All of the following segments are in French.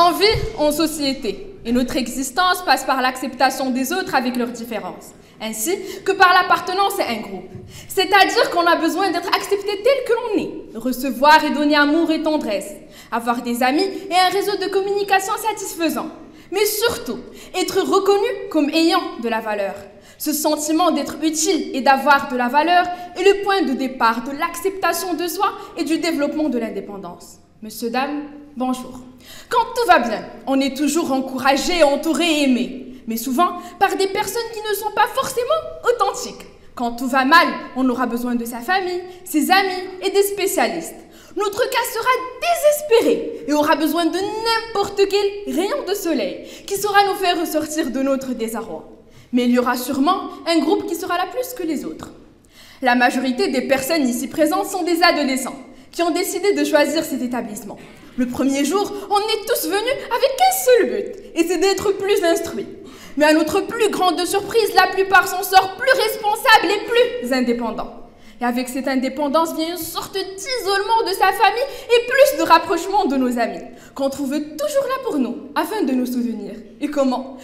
On vit en société et notre existence passe par l'acceptation des autres avec leurs différences, ainsi que par l'appartenance à un groupe. C'est-à-dire qu'on a besoin d'être accepté tel que l'on est, recevoir et donner amour et tendresse, avoir des amis et un réseau de communication satisfaisant, mais surtout être reconnu comme ayant de la valeur. Ce sentiment d'être utile et d'avoir de la valeur est le point de départ de l'acceptation de soi et du développement de l'indépendance. Monsieur, dame, bonjour. Quand tout va bien, on est toujours encouragé, entouré et aimé, mais souvent par des personnes qui ne sont pas forcément authentiques. Quand tout va mal, on aura besoin de sa famille, ses amis et des spécialistes. Notre cas sera désespéré et aura besoin de n'importe quel rayon de soleil qui saura nous faire ressortir de notre désarroi. Mais il y aura sûrement un groupe qui sera là plus que les autres. La majorité des personnes ici présentes sont des adolescents qui ont décidé de choisir cet établissement. Le premier jour, on est tous venus avec un seul but, et c'est d'être plus instruits. Mais à notre plus grande surprise, la plupart s'en sortent plus responsables et plus indépendants. Et avec cette indépendance vient une sorte d'isolement de sa famille et plus de rapprochement de nos amis, qu'on trouve toujours là pour nous, afin de nous soutenir. Et comment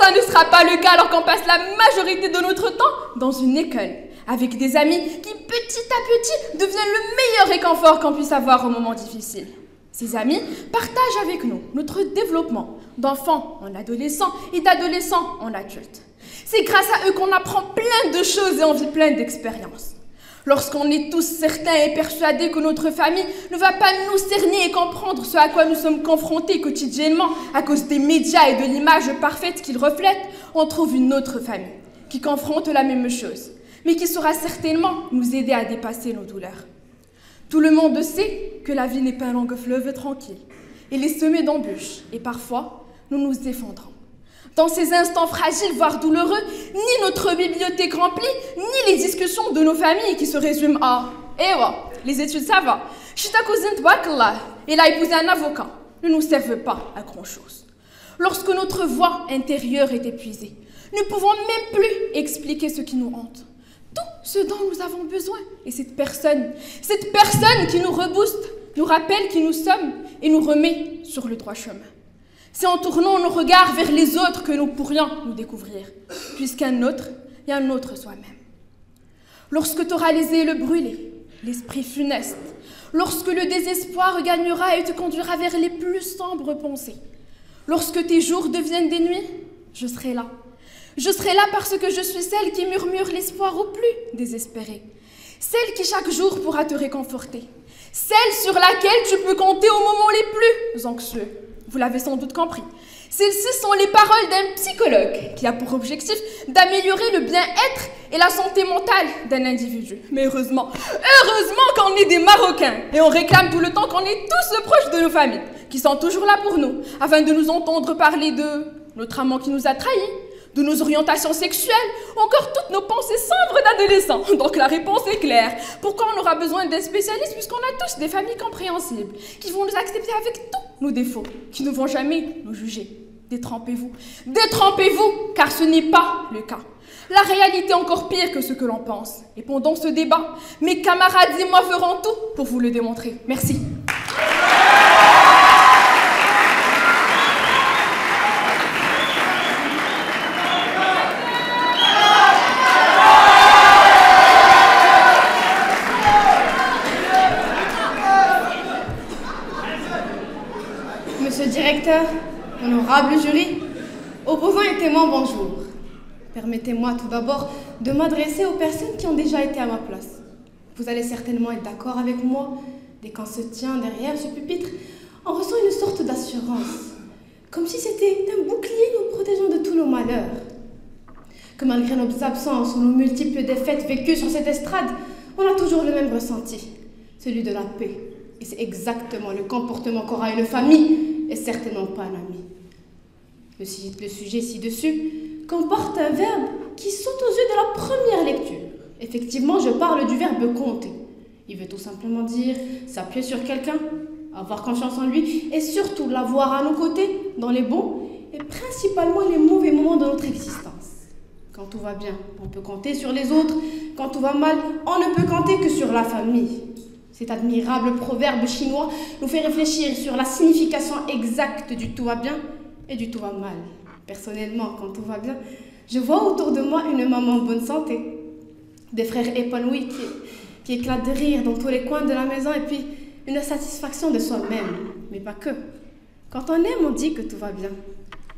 ça ne sera pas le cas alors qu'on passe la majorité de notre temps dans une école, avec des amis qui petit à petit deviennent le meilleur réconfort qu'on puisse avoir au moment difficile. Ces amis partagent avec nous notre développement d'enfants en adolescents et d'adolescents en adultes. C'est grâce à eux qu'on apprend plein de choses et on vit plein d'expériences. Lorsqu'on est tous certains et persuadés que notre famille ne va pas nous cerner et comprendre ce à quoi nous sommes confrontés quotidiennement à cause des médias et de l'image parfaite qu'ils reflètent, on trouve une autre famille qui confronte la même chose, mais qui saura certainement nous aider à dépasser nos douleurs. Tout le monde sait que la vie n'est pas un long fleuve tranquille. Elle est semée d'embûches et parfois, nous nous effondrons. Dans ces instants fragiles, voire douloureux, ni notre bibliothèque remplie, ni les discussions de nos familles qui se résument à « Eh ouais, les études ça va, je suis ta cousine Tbakallah, elle a épousé un avocat », ne nous servent pas à grand-chose. Lorsque notre voix intérieure est épuisée, nous ne pouvons même plus expliquer ce qui nous hante. Tout ce dont nous avons besoin est cette personne qui nous rebooste, nous rappelle qui nous sommes et nous remet sur le droit chemin. C'est en tournant nos regards vers les autres que nous pourrions nous découvrir, puisqu'un autre est un autre soi-même. Lorsque tu auras les ailes brûlées, l'esprit funeste, lorsque le désespoir gagnera et te conduira vers les plus sombres pensées, lorsque tes jours deviennent des nuits, je serai là. Je serai là parce que je suis celle qui murmure l'espoir au plus désespéré, celle qui chaque jour pourra te réconforter, celle sur laquelle tu peux compter aux moments les plus anxieux. Vous l'avez sans doute compris. Celles-ci sont les paroles d'un psychologue qui a pour objectif d'améliorer le bien-être et la santé mentale d'un individu. Mais heureusement qu'on est des Marocains et on réclame tout le temps qu'on est tous proches de nos familles, qui sont toujours là pour nous, afin de nous entendre parler de notre amant qui nous a trahis, de nos orientations sexuelles, ou encore toutes nos pensées sombres d'adolescents. Donc la réponse est claire. Pourquoi on aura besoin d'un spécialiste puisqu'on a tous des familles compréhensibles, qui vont nous accepter avec tous nos défauts, qui ne vont jamais nous juger. Détrempez-vous, car ce n'est pas le cas. La réalité est encore pire que ce que l'on pense. Et pendant ce débat, mes camarades et moi ferons tout pour vous le démontrer. Merci. Monsieur le directeur, honorable jury, opposants et témoins, bonjour. Permettez-moi tout d'abord de m'adresser aux personnes qui ont déjà été à ma place. Vous allez certainement être d'accord avec moi, dès qu'on se tient derrière ce pupitre, on ressent une sorte d'assurance, comme si c'était un bouclier nous protégeant de tous nos malheurs. Que malgré nos absences ou nos multiples défaites vécues sur cette estrade, on a toujours le même ressenti, celui de la paix. Et c'est exactement le comportement qu'aura une famille et certainement pas un ami. Le sujet ci-dessus comporte un verbe qui saute aux yeux de la première lecture. Effectivement, je parle du verbe compter. Il veut tout simplement dire s'appuyer sur quelqu'un, avoir confiance en lui et surtout l'avoir à nos côtés dans les bons et principalement les mauvais moments de notre existence. Quand tout va bien, on peut compter sur les autres. Quand tout va mal, on ne peut compter que sur la famille. Cet admirable proverbe chinois nous fait réfléchir sur la signification exacte du tout va bien et du tout va mal. Personnellement, quand tout va bien, je vois autour de moi une maman en bonne santé, des frères épanouis qui éclatent de rire dans tous les coins de la maison et puis une satisfaction de soi-même, mais pas que. Quand on aime, on dit que tout va bien.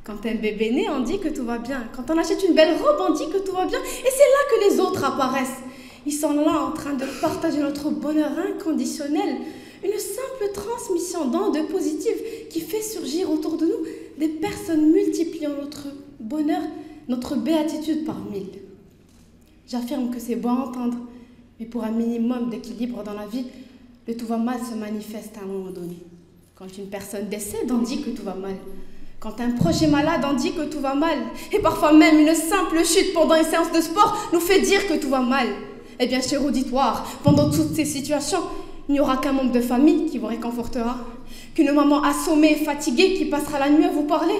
Quand un bébé naît, on dit que tout va bien. Quand on achète une belle robe, on dit que tout va bien. Et c'est là que les autres apparaissent. Ils sont là en train de partager notre bonheur inconditionnel. Une simple transmission d'ondes positives qui fait surgir autour de nous des personnes multipliant notre bonheur, notre béatitude par 1000. J'affirme que c'est bon à entendre, mais pour un minimum d'équilibre dans la vie, le tout va mal se manifeste à un moment donné. Quand une personne décède, on dit que tout va mal. Quand un proche est malade, on dit que tout va mal. Et parfois même une simple chute pendant une séance de sport nous fait dire que tout va mal. Eh bien, cher auditoire, pendant toutes ces situations, il n'y aura qu'un membre de famille qui vous réconfortera, qu'une maman assommée et fatiguée qui passera la nuit à vous parler,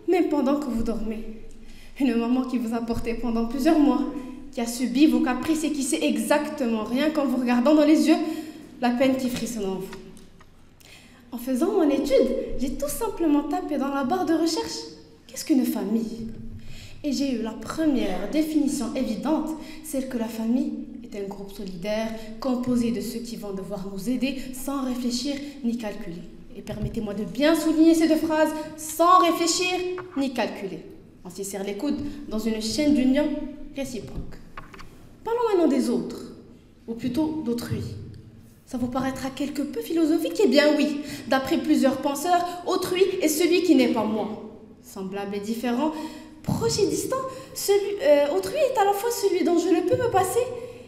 même pendant que vous dormez. Une maman qui vous a porté pendant plusieurs mois, qui a subi vos caprices et qui sait exactement, rien qu'en vous regardant dans les yeux, la peine qui frissonne en vous. En faisant mon étude, j'ai tout simplement tapé dans la barre de recherche « Qu'est-ce qu'une famille ?» Et j'ai eu la première définition évidente, celle que la famille est un groupe solidaire composé de ceux qui vont devoir nous aider sans réfléchir ni calculer. Et permettez-moi de bien souligner ces deux phrases, sans réfléchir ni calculer. On s'y serre les coudes dans une chaîne d'union réciproque. Parlons maintenant des autres, ou plutôt d'autrui. Ça vous paraîtra quelque peu philosophique? Eh bien oui, d'après plusieurs penseurs, autrui est celui qui n'est pas moi. Semblable et différent, proche et distant, autrui est à la fois celui dont je ne peux me passer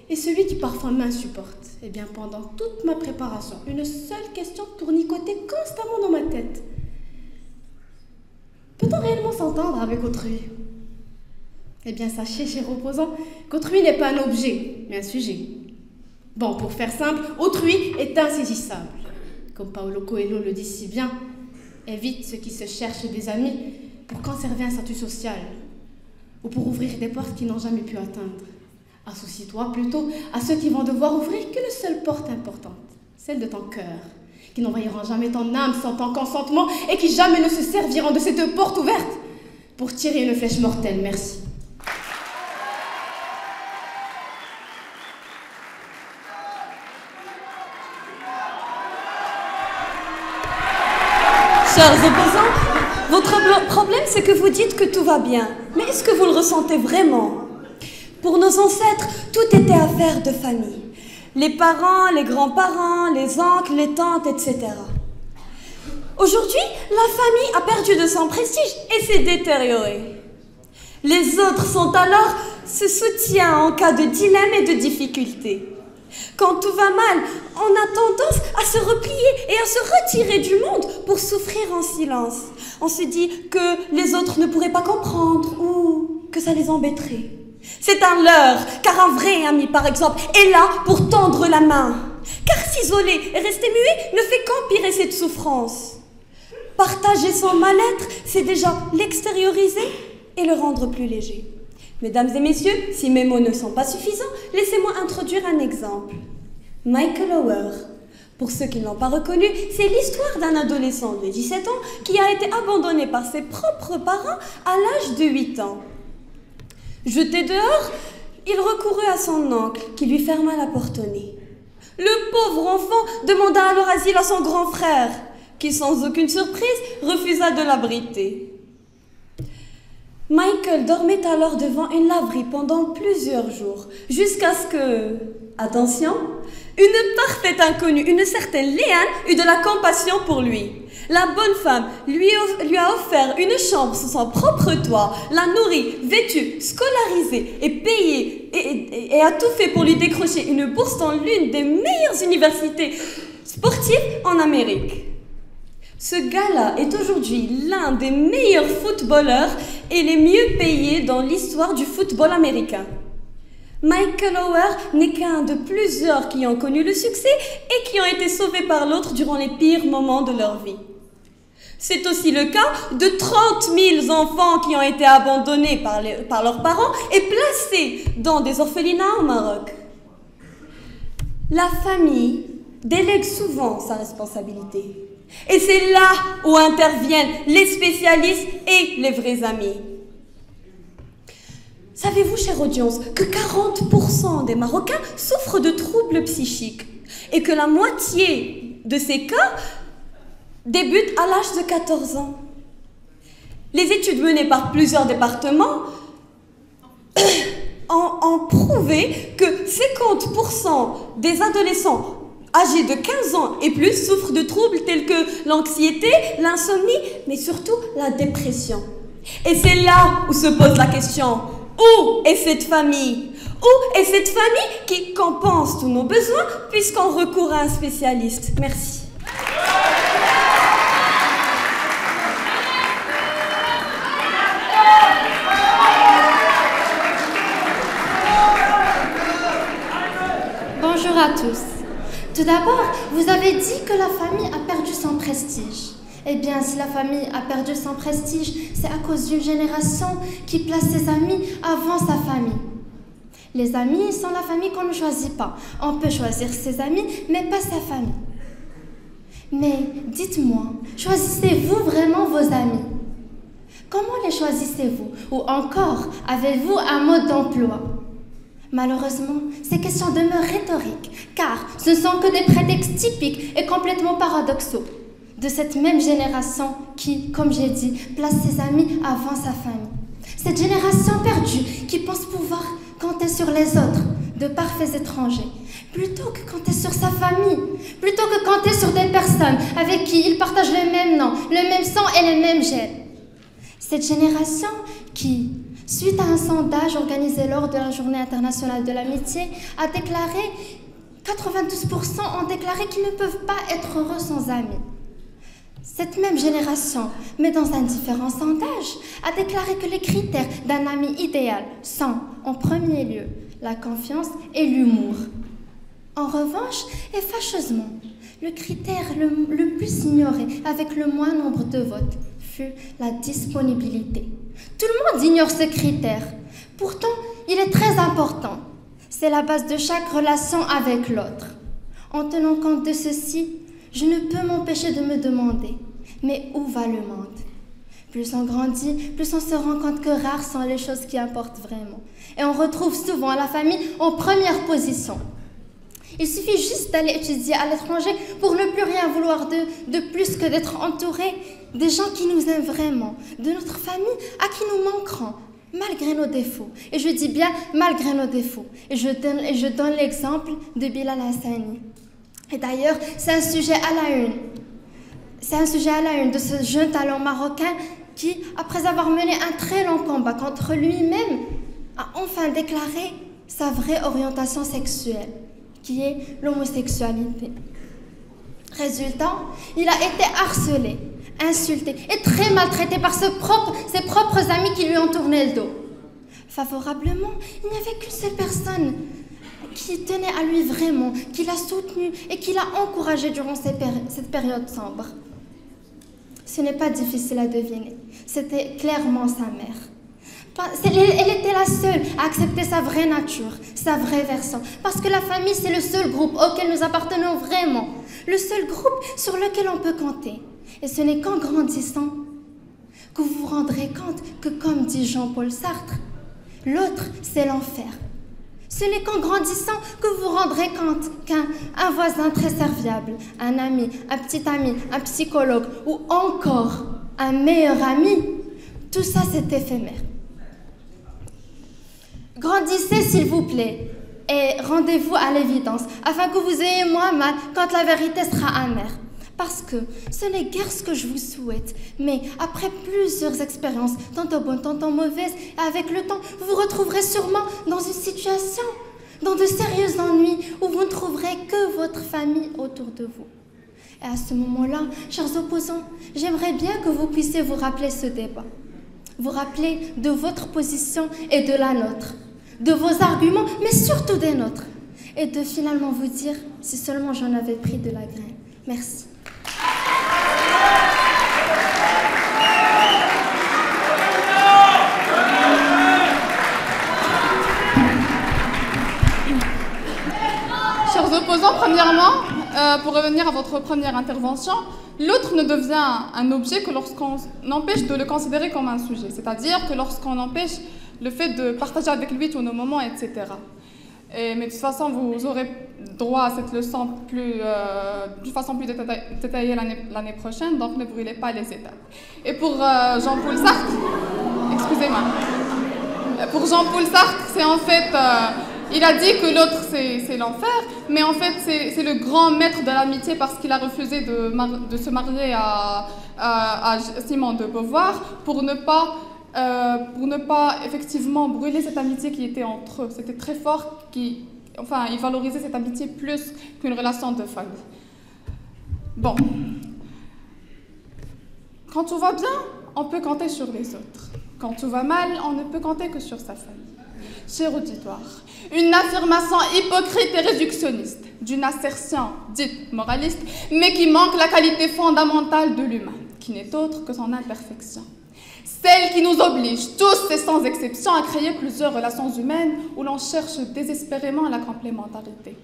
et celui qui parfois m'insupporte. Eh bien, pendant toute ma préparation, une seule question tournicotait constamment dans ma tête. Peut-on réellement s'entendre avec autrui? Eh bien, sachez, chers opposants, qu'autrui n'est pas un objet, mais un sujet. Bon, pour faire simple, autrui est insaisissable. Comme Paulo Coelho le dit si bien, évite ceux qui se cherchent des amis pour conserver un statut social ou pour ouvrir des portes qu'ils n'ont jamais pu atteindre. Associe-toi plutôt à ceux qui vont devoir ouvrir qu'une seule porte importante, celle de ton cœur, qui n'envahiront jamais ton âme sans ton consentement et qui jamais ne se serviront de cette porte ouverte pour tirer une flèche mortelle. Merci. Chers opposants, votre problème c'est que vous dites que tout va bien. Mais est-ce que vous le ressentez vraiment? Pour nos ancêtres, tout était affaire de famille. Les parents, les grands-parents, les oncles, les tantes, etc. Aujourd'hui, la famille a perdu de son prestige et s'est détériorée. Les autres sont alors ce soutien en cas de dilemme et de difficulté. Quand tout va mal, on a tendance à se replier et à se retirer du monde pour souffrir en silence. On se dit que les autres ne pourraient pas comprendre ou que ça les embêterait. C'est un leurre, car un vrai ami, par exemple, est là pour tendre la main. Car s'isoler et rester muet ne fait qu'empirer cette souffrance. Partager son mal-être, c'est déjà l'extérioriser et le rendre plus léger. Mesdames et messieurs, si mes mots ne sont pas suffisants, laissez-moi introduire un exemple. Michael Oher. Pour ceux qui ne l'ont pas reconnu, c'est l'histoire d'un adolescent de 17 ans qui a été abandonné par ses propres parents à l'âge de 8 ans. Jeté dehors, il recourut à son oncle qui lui ferma la porte au nez. Le pauvre enfant demanda alors asile à son grand frère qui, sans aucune surprise, refusa de l'abriter. Michael dormait alors devant une laverie pendant plusieurs jours, jusqu'à ce que, attention, une parfaite inconnue, une certaine Léane, eut de la compassion pour lui. La bonne femme lui a offert une chambre sous son propre toit, l'a nourrie, vêtue, scolarisée et payée, et a tout fait pour lui décrocher une bourse dans l'une des meilleures universités sportives en Amérique. Ce gars-là est aujourd'hui l'un des meilleurs footballeurs et les mieux payés dans l'histoire du football américain. Michael Oher n'est qu'un de plusieurs qui ont connu le succès et qui ont été sauvés par l'autre durant les pires moments de leur vie. C'est aussi le cas de 30 000 enfants qui ont été abandonnés par leurs parents et placés dans des orphelinats au Maroc. La famille délègue souvent sa responsabilité. Et c'est là où interviennent les spécialistes et les vrais amis. Savez-vous, chère audience, que 40% des Marocains souffrent de troubles psychiques et que la moitié de ces cas débutent à l'âge de 14 ans? Les études menées par plusieurs départements ont prouvé que 50% des adolescents âgés de 15 ans et plus souffrent de troubles tels que l'anxiété, l'insomnie, mais surtout la dépression. Et c'est là où se pose la question: où est cette famille? Où est cette famille qui compense tous nos besoins puisqu'on recourt à un spécialiste? Merci. Bonjour à tous. Tout d'abord, vous avez dit que la famille a perdu son prestige. Eh bien, si la famille a perdu son prestige, c'est à cause d'une génération qui place ses amis avant sa famille. Les amis sont la famille qu'on ne choisit pas. On peut choisir ses amis, mais pas sa famille. Mais dites-moi, choisissez-vous vraiment vos amis? Comment les choisissez-vous? Ou encore, avez-vous un mode d'emploi? Malheureusement, ces questions demeurent rhétoriques, car ce ne sont que des prétextes typiques et complètement paradoxaux de cette même génération qui, comme j'ai dit, place ses amis avant sa famille. Cette génération perdue qui pense pouvoir compter sur les autres, de parfaits étrangers, plutôt que compter sur sa famille, plutôt que compter sur des personnes avec qui ils partagent le même nom, le même sang et les mêmes gènes. Cette génération qui, suite à un sondage organisé lors de la Journée internationale de l'amitié, a déclaré, 92% ont déclaré qu'ils ne peuvent pas être heureux sans amis. Cette même génération, mais dans un différent sondage, a déclaré que les critères d'un ami idéal sont, en premier lieu, la confiance et l'humour. En revanche, et fâcheusement, le critère le plus ignoré avec le moins nombre de votes fut la disponibilité. Tout le monde ignore ce critère. Pourtant, il est très important. C'est la base de chaque relation avec l'autre. En tenant compte de ceci, je ne peux m'empêcher de me demander, mais où va le monde? Plus on grandit, plus on se rend compte que rares sont les choses qui importent vraiment. Et on retrouve souvent la famille en première position. Il suffit juste d'aller étudier à l'étranger pour ne plus rien vouloir de plus que d'être entouré des gens qui nous aiment vraiment, de notre famille à qui nous manquerons, malgré nos défauts. Et je dis bien malgré nos défauts. Et je donne l'exemple de Bilal Hassani. Et d'ailleurs, c'est un sujet à la une. C'est un sujet à la une de ce jeune talent marocain qui, après avoir mené un très long combat contre lui-même, a enfin déclaré sa vraie orientation sexuelle, qui est l'homosexualité. Résultat, il a été harcelé, insulté et très maltraité par ses propres amis qui lui ont tourné le dos. Favorablement, il n'y avait qu'une seule personne qui tenait à lui vraiment, qui l'a soutenu et qui l'a encouragé durant cette période sombre. Ce n'est pas difficile à deviner. C'était clairement sa mère. Elle était la seule à accepter sa vraie nature, sa vraie version. Parce que la famille, c'est le seul groupe auquel nous appartenons vraiment. Le seul groupe sur lequel on peut compter. Et ce n'est qu'en grandissant que vous vous rendrez compte que, comme dit Jean-Paul Sartre, l'autre, c'est l'enfer. Ce n'est qu'en grandissant que vous vous rendrez compte qu'un voisin très serviable, un ami, un petit ami, un psychologue ou encore un meilleur ami, tout ça c'est éphémère. Grandissez s'il vous plaît et rendez-vous à l'évidence afin que vous ayez moins mal quand la vérité sera amère. Parce que ce n'est guère ce que je vous souhaite, mais après plusieurs expériences, tantôt bonnes, tantôt mauvaises, avec le temps, vous vous retrouverez sûrement dans une situation, dans de sérieux ennuis, où vous ne trouverez que votre famille autour de vous. Et à ce moment-là, chers opposants, j'aimerais bien que vous puissiez vous rappeler ce débat. Vous rappeler de votre position et de la nôtre, de vos arguments, mais surtout des nôtres. Et de finalement vous dire, si seulement j'en avais pris de la graine. Merci. Chers opposants, premièrement, pour revenir à votre première intervention, l'autre ne devient un objet que lorsqu'on empêche de le considérer comme un sujet, c'est-à-dire que lorsqu'on empêche le fait de partager avec lui tous nos moments, etc. Mais de toute façon, vous aurez droit à cette leçon d'une façon plus détaillée l'année prochaine, donc ne brûlez pas les étapes. Et pour Jean-Paul Sartre, excusez-moi, pour Jean-Paul Sartre, c'est en fait, il a dit que l'autre c'est l'enfer, mais en fait c'est le grand maître de l'amitié parce qu'il a refusé de se marier à Simone de Beauvoir pour ne pas effectivement brûler cette amitié qui était entre eux. C'était très fort, il valorisait cette amitié plus qu'une relation de famille. Bon. Quand tout va bien, on peut compter sur les autres. Quand tout va mal, on ne peut compter que sur sa famille. Cher auditoire, une affirmation hypocrite et réductionniste d'une assertion dite moraliste, mais qui manque la qualité fondamentale de l'humain, qui n'est autre que son imperfection. Celle qui nous oblige, tous et sans exception, à créer plusieurs relations humaines où l'on cherche désespérément la complémentarité.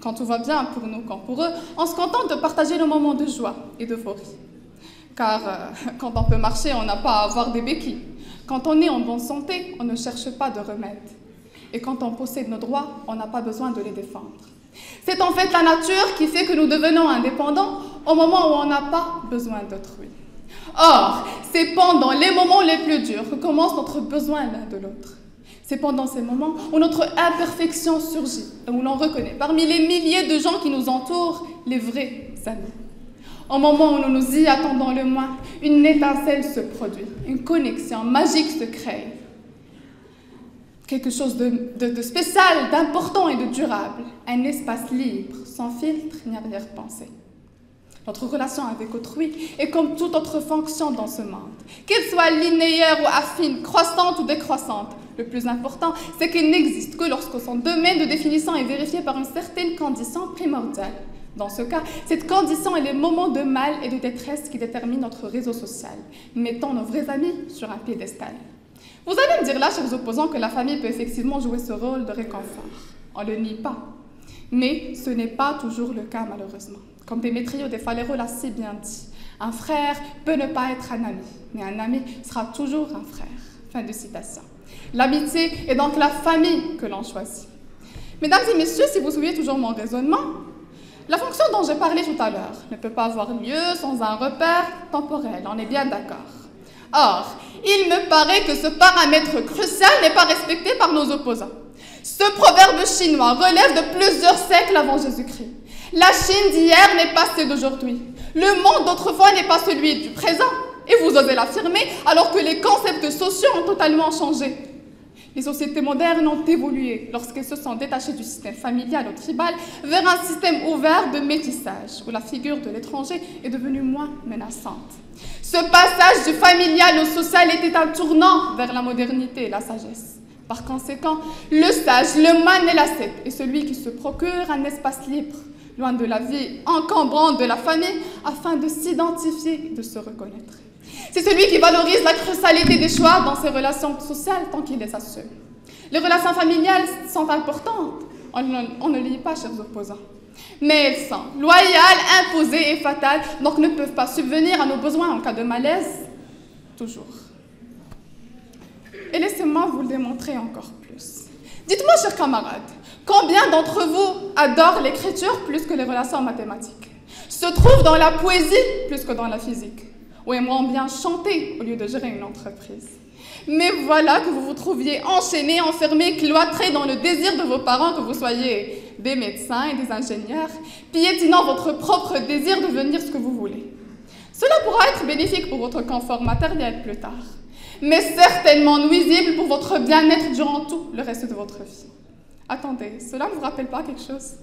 Quand tout va bien pour nous comme pour eux, on se contente de partager nos moments de joie et d'euphorie. Car quand on peut marcher, on n'a pas à avoir des béquilles. Quand on est en bonne santé, on ne cherche pas de remède. Et quand on possède nos droits, on n'a pas besoin de les défendre. C'est en fait la nature qui fait que nous devenons indépendants au moment où on n'a pas besoin d'autrui. Or, c'est pendant les moments les plus durs que commence notre besoin l'un de l'autre. C'est pendant ces moments où notre imperfection surgit et où l'on reconnaît parmi les milliers de gens qui nous entourent les vrais amis. Au moment où nous nous y attendons le moins, une étincelle se produit, une connexion magique se crée. Quelque chose de spécial, d'important et de durable. Un espace libre, sans filtre ni arrière-pensée. Notre relation avec autrui est comme toute autre fonction dans ce monde. Qu'elle soit linéaire ou affine, croissante ou décroissante, le plus important, c'est qu'elle n'existe que lorsque son domaine de définition est vérifié par une certaine condition primordiale. Dans ce cas, cette condition est les moments de mal et de détresse qui déterminent notre réseau social, mettant nos vrais amis sur un piédestal. Vous allez me dire là, chers opposants, que la famille peut effectivement jouer ce rôle de réconfort. On ne le nie pas. Mais ce n'est pas toujours le cas, malheureusement. Comme Démétrio de Falero l'a si bien dit, un frère peut ne pas être un ami, mais un ami sera toujours un frère. Fin de citation. L'amitié est donc la famille que l'on choisit. Mesdames et messieurs, si vous suivez toujours mon raisonnement, la fonction dont j'ai parlé tout à l'heure ne peut pas avoir lieu sans un repère temporel, on est bien d'accord. Or, il me paraît que ce paramètre crucial n'est pas respecté par nos opposants. Ce proverbe chinois relève de plusieurs siècles avant Jésus-Christ. La Chine d'hier n'est pas celle d'aujourd'hui. Le monde d'autrefois n'est pas celui du présent. Et vous osez l'affirmer alors que les concepts sociaux ont totalement changé. Les sociétés modernes ont évolué lorsqu'elles se sont détachées du système familial ou tribal vers un système ouvert de métissage, où la figure de l'étranger est devenue moins menaçante. Ce passage du familial au social était un tournant vers la modernité et la sagesse. Par conséquent, le sage, le man et l'ascète est celui qui se procure un espace libre, loin de la vie encombrante de la famille, afin de s'identifier et de se reconnaître. C'est celui qui valorise la crucialité des choix dans ses relations sociales tant qu'il les assume. Les relations familiales sont importantes, on ne lit pas, chers opposants. Mais elles sont loyales, imposées et fatales, donc ne peuvent pas subvenir à nos besoins en cas de malaise, toujours. Et laissez-moi vous le démontrer encore plus. Dites-moi, chers camarades, combien d'entre vous adorent l'écriture plus que les relations mathématiques, se trouvent dans la poésie plus que dans la physique, ou aimeront bien chanter au lieu de gérer une entreprise? Mais voilà que vous vous trouviez enchaînés, enfermés, cloîtrés dans le désir de vos parents que vous soyez des médecins et des ingénieurs, piétinant votre propre désir de devenir ce que vous voulez. Cela pourra être bénéfique pour votre confort matériel plus tard, mais certainement nuisible pour votre bien-être durant tout le reste de votre vie. Attendez, cela ne vous rappelle pas quelque chose?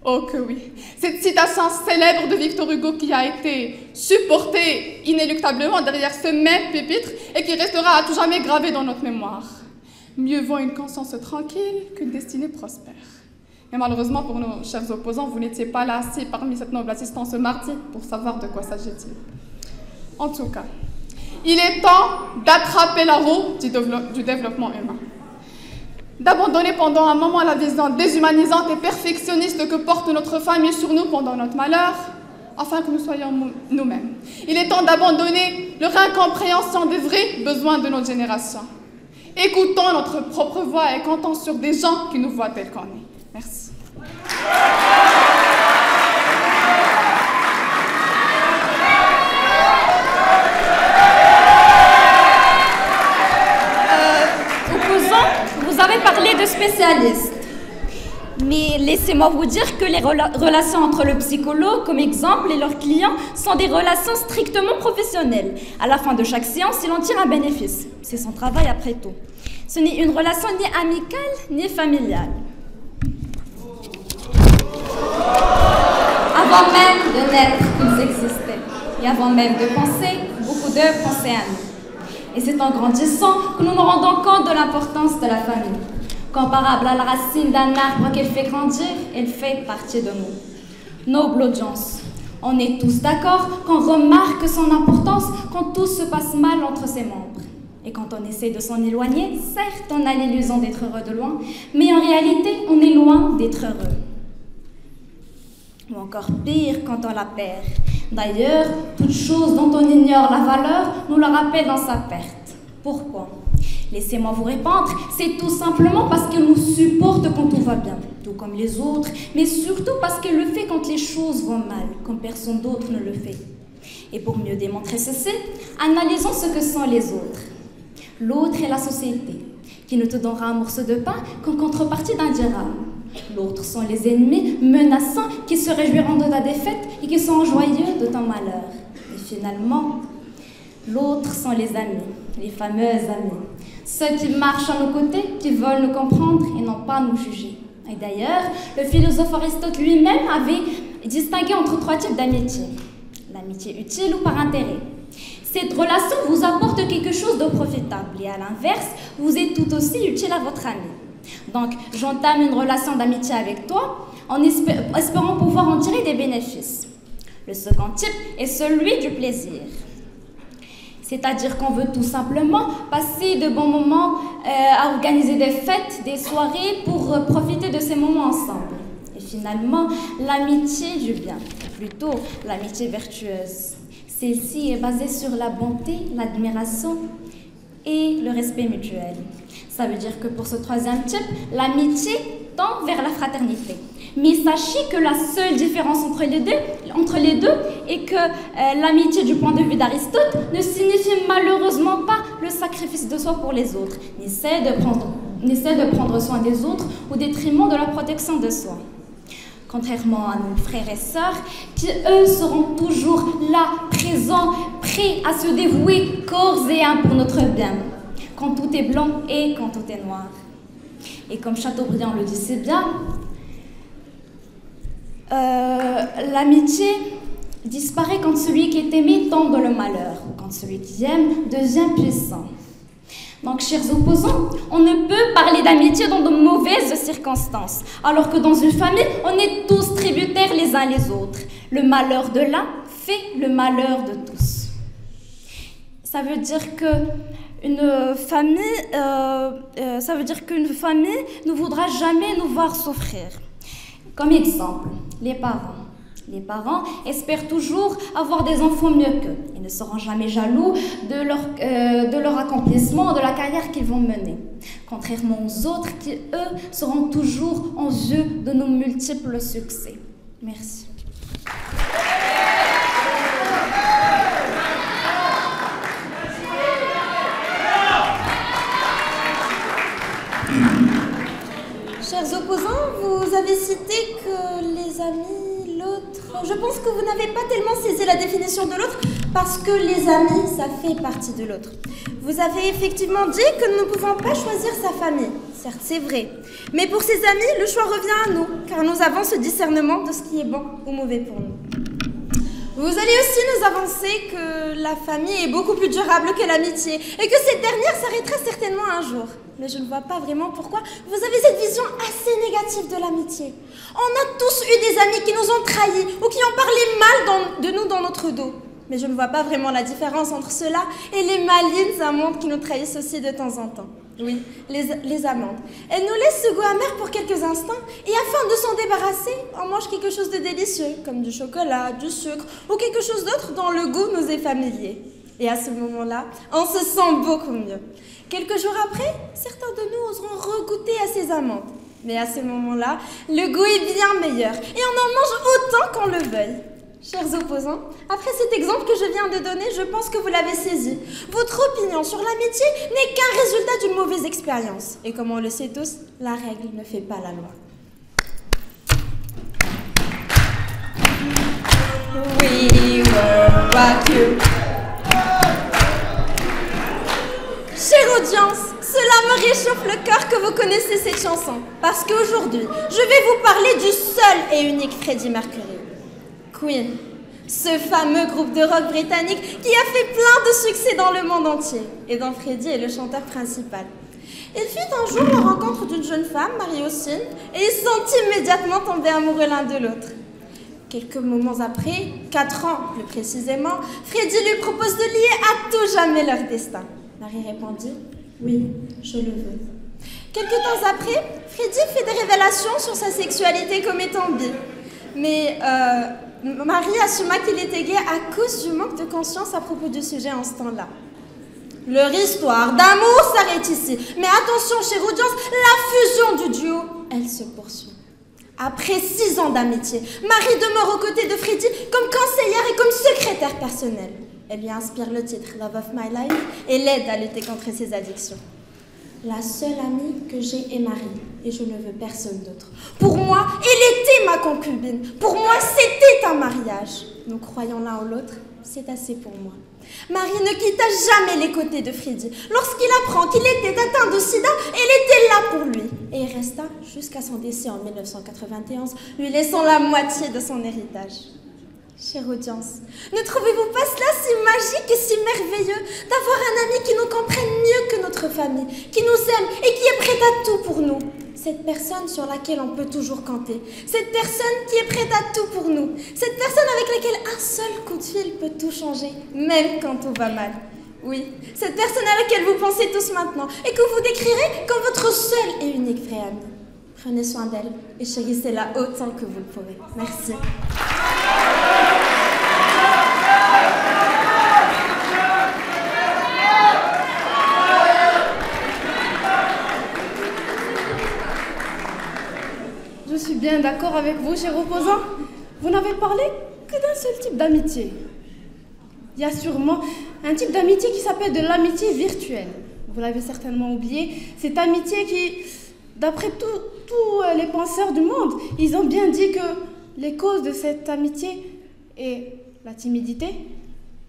Oh que oui, cette citation célèbre de Victor Hugo qui a été supportée inéluctablement derrière ce même pupitre et qui restera à tout jamais gravée dans notre mémoire. Mieux vaut une conscience tranquille qu'une destinée prospère. Mais malheureusement pour nos chers opposants, vous n'étiez pas là assis parmi cette noble assistance ce mardi pour savoir de quoi s'agit-il. En tout cas, il est temps d'attraper la roue du développement humain. d'abandonner pendant un moment la vision déshumanisante et perfectionniste que porte notre famille sur nous pendant notre malheur, afin que nous soyons nous-mêmes. Il est temps d'abandonner leur incompréhension des vrais besoins de notre génération. Écoutons notre propre voix et comptons sur des gens qui nous voient tels qu'on est. Merci. Opposants, vous avez parlé de spécialistes. Mais laissez-moi vous dire que les relations entre le psychologue, comme exemple, et leurs clients sont des relations strictement professionnelles. À la fin de chaque séance, il en tire un bénéfice. C'est son travail après tout. Ce n'est une relation ni amicale, ni familiale. Avant même de naître, ils existaient. Et avant même de penser, beaucoup d'eux pensaient à nous. Et c'est en grandissant que nous nous rendons compte de l'importance de la famille. Comparable à la racine d'un arbre qu'elle fait grandir, elle fait partie de nous. Noble audience, on est tous d'accord qu'on remarque son importance quand tout se passe mal entre ses membres. Et quand on essaie de s'en éloigner, certes on a l'illusion d'être heureux de loin, mais en réalité on est loin d'être heureux. Ou encore pire quand on la perd. D'ailleurs, toute chose dont on ignore la valeur nous la rappelle dans sa perte. Pourquoi ? Laissez-moi vous répondre, c'est tout simplement parce qu'elle nous supporte quand tout va bien, tout comme les autres, mais surtout parce qu'elle le fait quand les choses vont mal, comme personne d'autre ne le fait. Et pour mieux démontrer ceci, analysons ce que sont les autres. L'autre est la société, qui ne te donnera un morceau de pain qu'en contrepartie d'un dirham. L'autre sont les ennemis menaçants qui se réjouiront de ta défaite et qui sont joyeux de ton malheur. Et finalement, l'autre sont les amis, les fameux amis. Ceux qui marchent à nos côtés, qui veulent nous comprendre et non pas nous juger. Et d'ailleurs, le philosophe Aristote lui-même avait distingué entre 3 types d'amitié. L'amitié utile ou par intérêt. Cette relation vous apporte quelque chose de profitable et à l'inverse, vous êtes tout aussi utile à votre ami. Donc, j'entame une relation d'amitié avec toi en espérant pouvoir en tirer des bénéfices. Le second type est celui du plaisir. C'est-à-dire qu'on veut tout simplement passer de bons moments, à organiser des fêtes, des soirées pour profiter de ces moments ensemble. Et finalement, l'amitié du bien, plutôt l'amitié vertueuse. Celle-ci est basée sur la bonté, l'admiration et le respect mutuel. Ça veut dire que pour ce troisième type, l'amitié tend vers la fraternité. Mais sachez que la seule différence entre les deux est que l'amitié du point de vue d'Aristote ne signifie malheureusement pas le sacrifice de soi pour les autres, ni celle de prendre soin des autres au détriment de la protection de soi. Contrairement à nos frères et sœurs, qui eux seront toujours là, présents, prêts à se dévouer corps et âme pour notre bien, quand tout est blanc et quand tout est noir. Et comme Chateaubriand le dit si bien, l'amitié disparaît quand celui qui est aimé tombe dans le malheur, ou quand celui qui aime devient puissant. Donc, chers opposants, on ne peut parler d'amitié dans de mauvaises circonstances, alors que dans une famille, on est tous tributaires les uns les autres. Le malheur de l'un fait le malheur de tous. Ça veut dire qu'une famille ne voudra jamais nous voir souffrir. Comme exemple, les parents. Les parents espèrent toujours avoir des enfants mieux qu'eux. Ils ne seront jamais jaloux de leur accomplissement, de la carrière qu'ils vont mener. Contrairement aux autres qui, eux, seront toujours envieux de nos multiples succès. Merci. Chers opposants, vous avez cité que les amis, l'autre... Je pense que vous n'avez pas tellement saisi la définition de l'autre parce que les amis, ça fait partie de l'autre. Vous avez effectivement dit que nous ne pouvons pas choisir sa famille. Certes, c'est vrai. Mais pour ses amis, le choix revient à nous, car nous avons ce discernement de ce qui est bon ou mauvais pour nous. Vous allez aussi nous avancer que la famille est beaucoup plus durable que l'amitié et que cette dernière s'arrêtera certainement un jour. Mais je ne vois pas vraiment pourquoi vous avez cette vision assez négative de l'amitié. On a tous eu des amis qui nous ont trahis ou qui ont parlé mal de nous dans notre dos. Mais je ne vois pas vraiment la différence entre cela et les malines amantes qui nous trahissent aussi de temps en temps. Oui, les amandes. Elles nous laissent ce goût amer pour quelques instants et afin de s'en débarrasser, on mange quelque chose de délicieux, comme du chocolat, du sucre ou quelque chose d'autre dont le goût nous est familier. Et à ce moment-là, on se sent beaucoup mieux. Quelques jours après, certains de nous oseront regoûter à ces amandes. Mais à ce moment-là, le goût est bien meilleur et on en mange autant qu'on le veuille. Chers opposants, après cet exemple que je viens de donner, je pense que vous l'avez saisi. Votre opinion sur l'amitié n'est qu'un résultat d'une mauvaise expérience. Et comme on le sait tous, la règle ne fait pas la loi. We will rock you. Chère audience, cela me réchauffe le cœur que vous connaissez cette chanson. Parce qu'aujourd'hui, je vais vous parler du seul et unique Freddie Mercury. Queen, ce fameux groupe de rock britannique qui a fait plein de succès dans le monde entier et dont Freddie est le chanteur principal. Il fit un jour la rencontre d'une jeune femme, Mary-Austin, et ils sont immédiatement tombés amoureux l'un de l'autre. Quelques moments après, 4 ans plus précisément, Freddie lui propose de lier à tout jamais leur destin. Mary répondit « Oui, je le veux ». Quelques temps après, Freddie fait des révélations sur sa sexualité comme étant bi. Mais Marie assuma qu'il était gay à cause du manque de conscience à propos du sujet en ce temps-là. Leur histoire d'amour s'arrête ici. Mais attention, chère audience, la fusion du duo, elle se poursuit. Après 6 ans d'amitié, Marie demeure aux côtés de Freddie comme conseillère et comme secrétaire personnelle. Elle lui inspire le titre Love of My Life et l'aide à lutter contre ses addictions. La seule amie que j'ai est Marie, et je ne veux personne d'autre. Pour moi, elle était ma concubine. Pour moi, c'était un mariage. Nous croyons l'un ou l'autre, c'est assez pour moi. Marie ne quitta jamais les côtés de Freddie. Lorsqu'il apprend qu'il était atteint de sida, elle était là pour lui. Et il resta jusqu'à son décès en 1991, lui laissant la moitié de son héritage. Chère audience, ne trouvez-vous pas cela si magique et si merveilleux d'avoir un ami qui nous comprenne mieux que notre famille, qui nous aime et qui est prêt à tout pour nous? Cette personne sur laquelle on peut toujours compter, cette personne qui est prête à tout pour nous, cette personne avec laquelle un seul coup de fil peut tout changer, même quand tout va mal. Oui, cette personne à laquelle vous pensez tous maintenant et que vous décrirez comme votre seul et unique vrai ami. Prenez soin d'elle et chérissez-la autant que vous le pourrez. Merci. Je suis bien d'accord avec vous, chers opposants. Vous n'avez parlé que d'un seul type d'amitié. Il y a sûrement un type d'amitié qui s'appelle de l'amitié virtuelle. Vous l'avez certainement oublié. Cette amitié qui, d'après tous les penseurs du monde, ils ont bien dit que les causes de cette amitié est la timidité,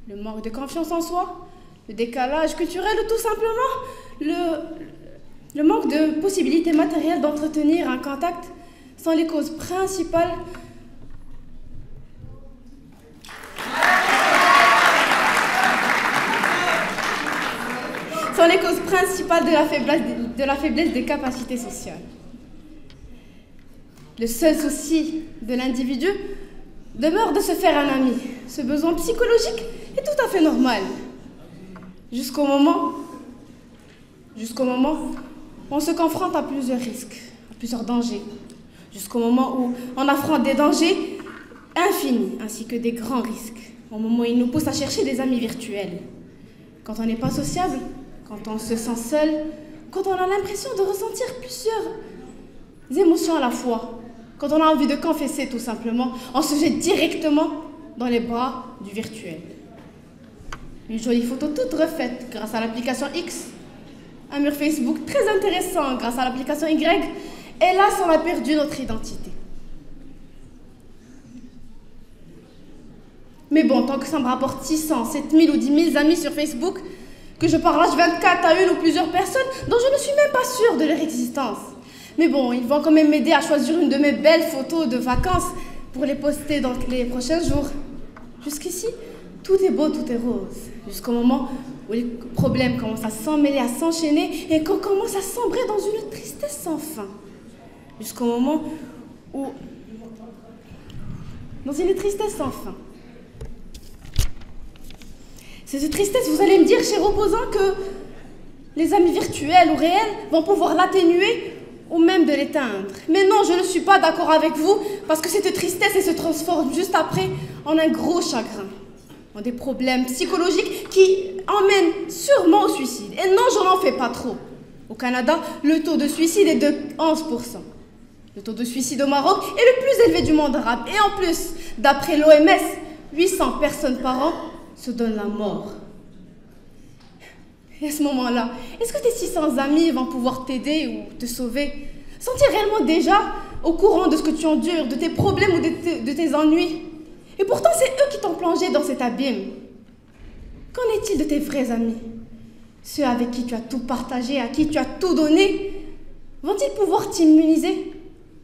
le manque de confiance en soi, le décalage culturel ou tout simplement le manque de possibilités matérielles d'entretenir un contact sont les causes principales de la faiblesse des capacités sociales. Le seul souci de l'individu demeure de se faire un ami. Ce besoin psychologique est tout à fait normal. Jusqu'au moment où on se confronte à plusieurs risques, à plusieurs dangers. Jusqu'au moment où on affronte des dangers infinis ainsi que des grands risques. Au moment où il nous pousse à chercher des amis virtuels. Quand on n'est pas sociable, quand on se sent seul, quand on a l'impression de ressentir plusieurs émotions à la fois, quand on a envie de confesser tout simplement, on se jette directement dans les bras du virtuel. Une jolie photo toute refaite grâce à l'application X, un mur Facebook très intéressant grâce à l'application Y, et là, on a perdu notre identité. Mais bon, tant que ça me rapporte 600, 7000 ou 10 000 amis sur Facebook, que je partage 24 à une ou plusieurs personnes dont je ne suis même pas sûre de leur existence. Mais bon, ils vont quand même m'aider à choisir une de mes belles photos de vacances pour les poster dans les prochains jours. Jusqu'ici, tout est beau, tout est rose. Jusqu'au moment où les problèmes commencent à s'emmêler, à s'enchaîner et qu'on commence à sombrer dans une tristesse sans fin. Jusqu'au moment où... dans une tristesse sans fin. C'est cette tristesse, vous allez me dire, chers opposants, que Les amis virtuels ou réels vont pouvoir l'atténuer ou même de l'éteindre. Mais non, je ne suis pas d'accord avec vous parce que cette tristesse se transforme juste après en un gros chagrin, en des problèmes psychologiques qui emmènent sûrement au suicide. Et non, je n'en fais pas trop. Au Canada, le taux de suicide est de 11%. Le taux de suicide au Maroc est le plus élevé du monde arabe. Et en plus, d'après l'OMS, 800 personnes par an se donnent la mort. Et à ce moment-là, est-ce que tes 600 amis vont pouvoir t'aider ou te sauver? Sont-ils réellement déjà au courant de ce que tu endures, de tes problèmes ou de tes ennuis? Et pourtant, c'est eux qui t'ont plongé dans cet abîme. Qu'en est-il de tes vrais amis? Ceux avec qui tu as tout partagé, à qui tu as tout donné, vont-ils pouvoir t'immuniser?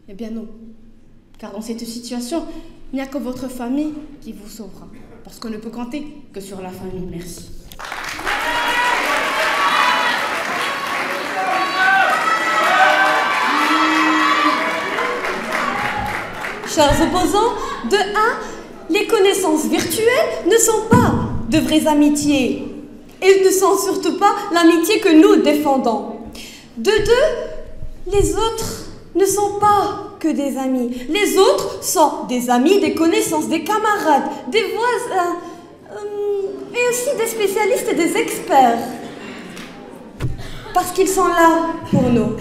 Eh bien non. Car dans cette situation, il n'y a que votre famille qui vous sauvera. Parce qu'on ne peut compter que sur la famille. Merci. Chers opposants, de 1, les connaissances virtuelles ne sont pas de vraies amitiés et ne sont surtout pas l'amitié que nous défendons. De 2, les autres ne sont pas que des amis. Les autres sont des amis, des connaissances, des camarades, des voisins et aussi des spécialistes et des experts. Parce qu'ils sont là pour nous.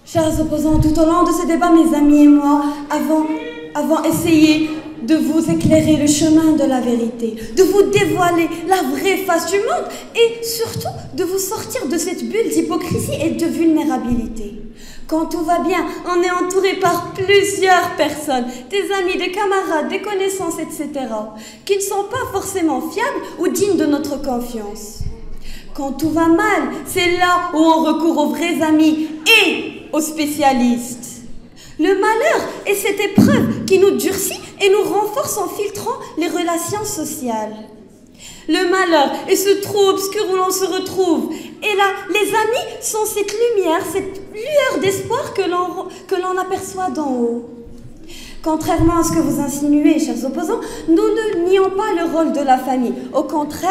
Chers opposants, tout au long de ce débat, mes amis et moi avons essayé de vous éclairer le chemin de la vérité, de vous dévoiler la vraie face du monde et surtout de vous sortir de cette bulle d'hypocrisie et de vulnérabilité. Quand tout va bien, on est entouré par plusieurs personnes, des amis, des camarades, des connaissances, etc., qui ne sont pas forcément fiables ou dignes de notre confiance. Quand tout va mal, c'est là où on recourt aux vrais amis et aux spécialistes. Le malheur est cette épreuve qui nous durcit et nous renforce en filtrant les relations sociales. Le malheur est ce trou obscur où l'on se retrouve. Et là, les amis sont cette lumière, cette lueur d'espoir que l'on aperçoit d'en haut. Contrairement à ce que vous insinuez, chers opposants, nous ne nions pas le rôle de la famille. Au contraire,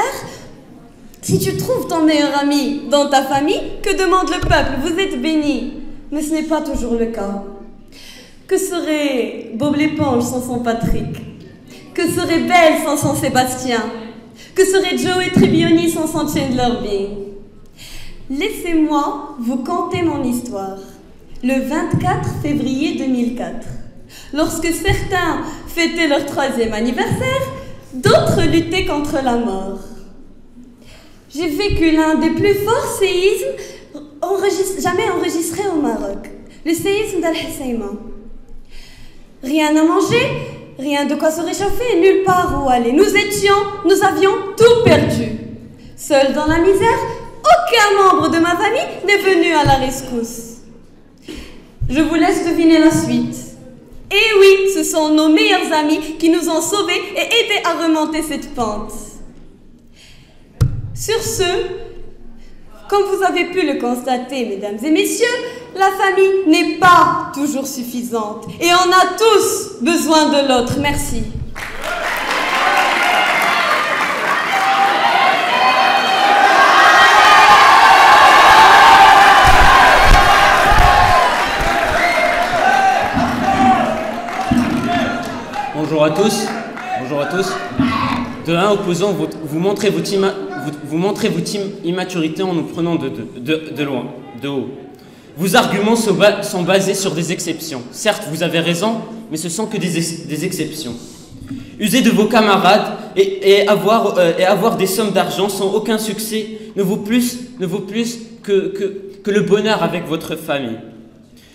si tu trouves ton meilleur ami dans ta famille, que demande le peuple? Vous êtes béni. Mais ce n'est pas toujours le cas. Que serait Bob l'éponge sans son Patrick? Que serait Belle sans son Sébastien? Que serait Joe et Tribbiani sans son Chandler Bing? Laissez-moi vous conter mon histoire. Le 24 février 2004, lorsque certains fêtaient leur 3e anniversaire, d'autres luttaient contre la mort. J'ai vécu l'un des plus forts séismes jamais enregistrés au Maroc, le séisme d'Al-Husseima. Rien à manger, rien de quoi se réchauffer, nulle part où aller. Nous avions tout perdu. Seul dans la misère, aucun membre de ma famille n'est venu à la rescousse. Je vous laisse deviner la suite. Et oui, ce sont nos meilleurs amis qui nous ont sauvés et aidés à remonter cette pente. Sur ce, comme vous avez pu le constater, mesdames et messieurs, la famille n'est pas toujours suffisante et on a tous besoin de l'autre. Merci. Bonjour à tous. Bonjour à tous. De 1, opposant, vous montrez votre immaturité en nous prenant de loin, de haut. Vos arguments sont basés sur des exceptions. Certes, vous avez raison, mais ce sont que des exceptions. User de vos camarades et avoir des sommes d'argent sans aucun succès ne vaut plus que le bonheur avec votre famille.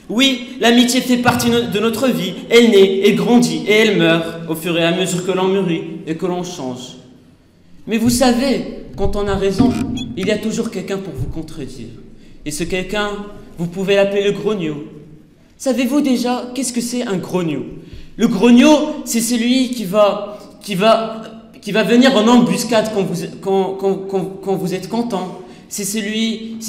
Oui, l'amitié fait partie de notre vie. Elle naît, elle grandit et elle meurt au fur et à mesure que l'on mûrit et que l'on change. Mais vous savez, quand on a raison, il y a toujours quelqu'un pour vous contredire. Et ce quelqu'un, vous pouvez l'appeler le grognon. Savez-vous déjà qu'est-ce que c'est un grognon? Le grognon, c'est celui qui va venir en embuscade quand vous êtes content. C'est celui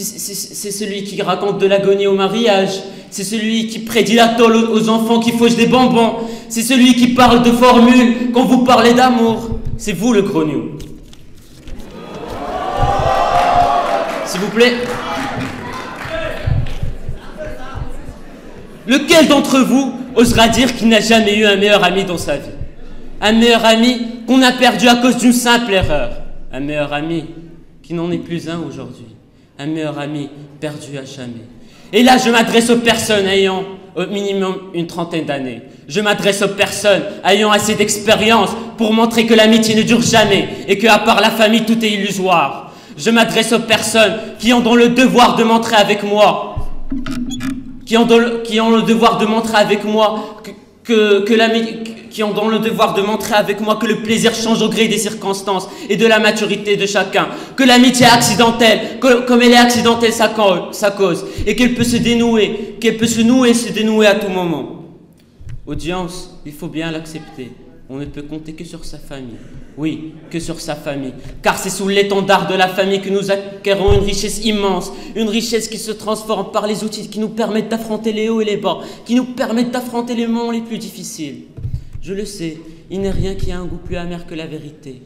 qui raconte de l'agonie au mariage. C'est celui qui prédit la tôle aux enfants qui fauchent des bonbons. C'est celui qui parle de formules quand vous parlez d'amour. C'est vous le grognon. plaît. Lequel d'entre vous osera dire qu'il n'a jamais eu un meilleur ami dans sa vie? Un meilleur ami qu'on a perdu à cause d'une simple erreur. Un meilleur ami qui n'en est plus un aujourd'hui. Un meilleur ami perdu à jamais. Et là, je m'adresse aux personnes ayant au minimum une trentaine d'années. Je m'adresse aux personnes ayant assez d'expérience pour montrer que l'amitié ne dure jamais et qu'à part la famille, tout est illusoire. Je m'adresse aux personnes qui ont le devoir de montrer avec moi, qui ont le devoir de montrer avec moi qui ont le devoir de montrer avec moi que le plaisir change au gré des circonstances et de la maturité de chacun, que l'amitié est accidentelle, comme elle est accidentelle sa cause, et qu'elle peut se dénouer, qu'elle peut se nouer et se dénouer à tout moment. Audience, il faut bien l'accepter. On ne peut compter que sur sa famille. Oui, que sur sa famille. Car c'est sous l'étendard de la famille que nous acquérons une richesse immense. Une richesse qui se transforme par les outils qui nous permettent d'affronter les hauts et les bas. Qui nous permettent d'affronter les moments les plus difficiles. Je le sais, il n'est rien qui ait un goût plus amer que la vérité.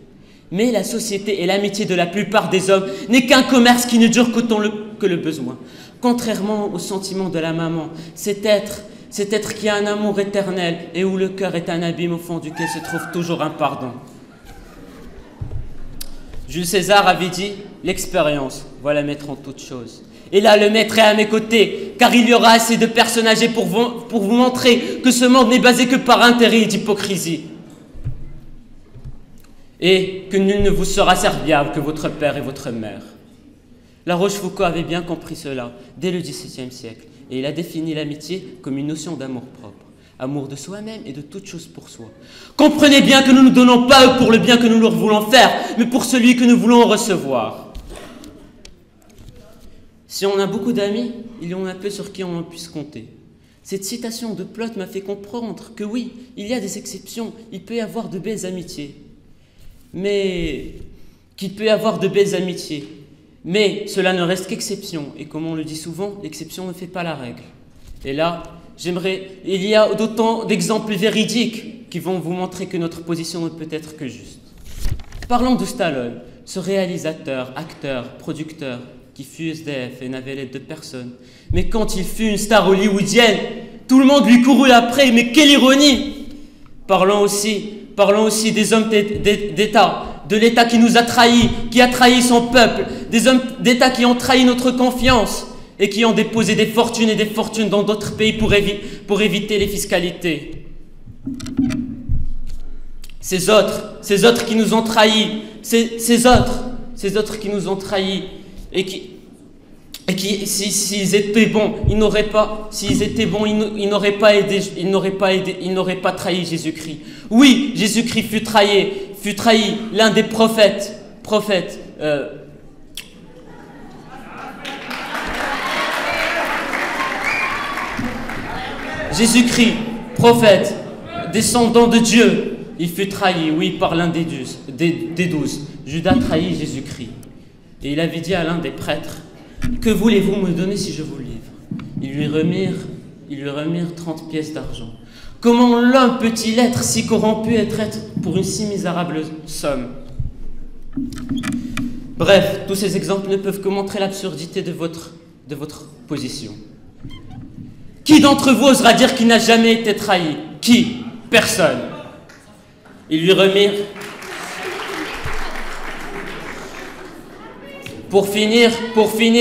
Mais la société et l'amitié de la plupart des hommes n'est qu'un commerce qui ne dure qu'autant que le besoin. Contrairement au sentiment de la maman, cet être qui a un amour éternel et où le cœur est un abîme au fond duquel se trouve toujours un pardon. Jules César avait dit « L'expérience, voilà maître en toutes choses ». Et là, le maître est à mes côtés, car il y aura assez de personnes âgées pour vous montrer que ce monde n'est basé que par intérêt et d'hypocrisie. Et que nul ne vous sera serviable que votre père et votre mère. La Rochefoucauld avait bien compris cela dès le XVIIe siècle. Et il a défini l'amitié comme une notion d'amour propre. Amour de soi-même et de toute chose pour soi. Comprenez bien que nous ne donnons pas pour le bien que nous leur voulons faire, mais pour celui que nous voulons recevoir. Si on a beaucoup d'amis, il y en a peu sur qui on puisse compter. Cette citation de Plaute m'a fait comprendre que oui, il y a des exceptions, il peut y avoir de belles amitiés. Mais Mais cela ne reste qu'exception, et comme on le dit souvent, l'exception ne fait pas la règle. Et là, il y a d'autant d'exemples véridiques qui vont vous montrer que notre position ne peut être que juste. Parlons de Stallone, ce réalisateur, acteur, producteur, qui fut SDF et n'avait l'aide de personne. Mais quand il fut une star hollywoodienne, tout le monde lui courut après, mais quelle ironie! Parlons aussi des hommes d'État, de l'État qui nous a trahis, qui a trahi son peuple, des hommes d'État qui ont trahi notre confiance et qui ont déposé des fortunes et des fortunes dans d'autres pays pour éviter les fiscalités. Ces autres qui nous ont trahis, ces autres qui nous ont trahis et qui s'ils étaient bons, ils n'auraient pas trahi Jésus-Christ. Oui, Jésus-Christ fut trahi, l'un des prophètes. Jésus-Christ, prophète, descendant de Dieu, il fut trahi, oui, par l'un des 12. Judas trahit Jésus-Christ. Et il avait dit à l'un des prêtres, « Que voulez-vous me donner si je vous le livre ?» Ils lui remirent 30 pièces d'argent. Comment l'homme peut-il être si corrompu et traître pour une si misérable somme? Bref, tous ces exemples ne peuvent que montrer l'absurdité de votre position. Qui d'entre vous osera dire qu'il n'a jamais été trahi? Qui? Personne. Ils lui remirent... Pour finir,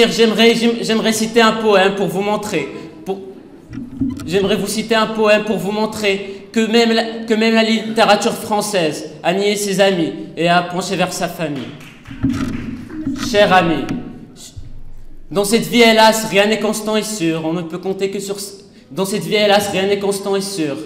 j'aimerais citer un poème pour vous montrer. J'aimerais vous citer un poème pour vous montrer que même la littérature française a nié ses amis et a penché vers sa famille. Cher ami, dans cette vie, hélas, rien n'est constant et sûr. On ne peut compter que sur... Dans cette vie, hélas, rien n'est constant et sûr.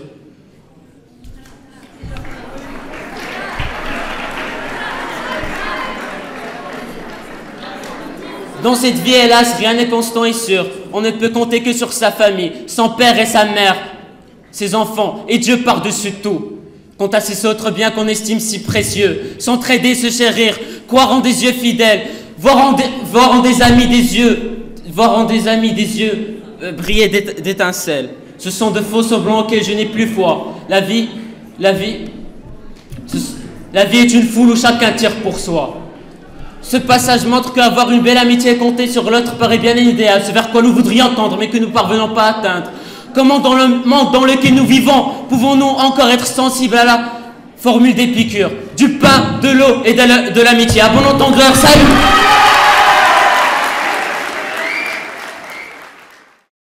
Dans cette vie, hélas, rien n'est constant et sûr. On ne peut compter que sur sa famille, son père et sa mère, ses enfants, et Dieu par-dessus tout. Quant à ces autres biens qu'on estime si précieux, s'entraider, se chérir, croire en des yeux fidèles, voir en des amis des yeux briller d'étincelles. Ce sont de faux semblants auxquels je n'ai plus foi. La vie est une foule où chacun tire pour soi. Ce passage montre qu'avoir une belle amitié et compter sur l'autre paraît bien un idéal, ce vers quoi nous voudrions tendre, mais que nous parvenons pas à atteindre. Comment dans le monde dans lequel nous vivons, pouvons-nous encore être sensibles à la formule d'Épicure, du pain, de l'eau et de l'amitié? À bon entendeur, salut!